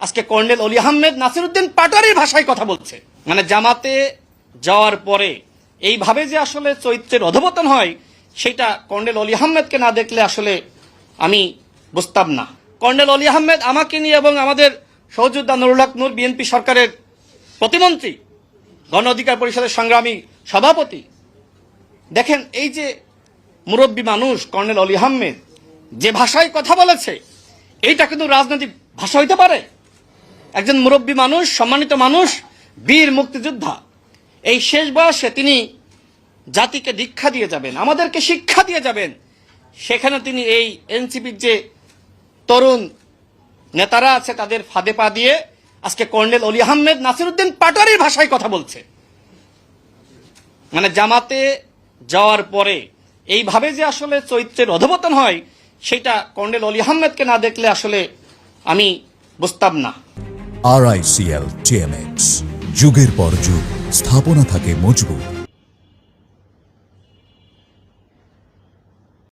আজকে কর্নেল অলি আহমেদ নাসিরউদ্দিন পাটোয়ারির ভাষায় কথা বলছে। মানে জামাতে যাওয়ার পরে এইভাবে যে আসলে চরিত্রের অধঃপতন হয় সেটা কর্নেল অলি আহমেদকে না দেখলে আসলে আমি বুঝতাম না। কর্নেল অলি আহমেদ আমাকে নিয়ে এবং আমাদের সহযোদ্ধা নুরুল হক নূর বিএনপি সরকারের প্রতিমন্ত্রী, গণ অধিকার পরিষদের সংগ্রামী সভাপতি, দেখেন এই যে মুরব্বী মানুষ কর্নেল অলি আহমেদ যে ভাষায় কথা বলেছে, এইটা কিন্তু রাজনৈতিক ভাষা হইতে পারে? একজন মুরব্বী মানুষ, সম্মানিত মানুষ, বীর মুক্তিযোদ্ধা, এই শেষ বয়সে তিনি জাতিকে দীক্ষা দিয়ে যাবেন, আমাদেরকে শিক্ষা দিয়ে যাবেন, সেখানে তিনি এই এনসিপির যে তরুণ নেতারা আছে তাদের ফাঁদে পা দিয়ে আজকে কর্নেল অলি আহমেদ নাসিরউদ্দিন পাটোয়ারির ভাষায় কথা বলছে। মানে জামাতে যাওয়ার পরে এইভাবে যে আসলে চরিত্রের অধঃপতন হয় সেটা কর্নেল অলি আহমেদকে না দেখলে আসলে আমি বুঝতাম না। RICL TMX, যুগের পর যুগ স্থাপনা থাকে মজবুত।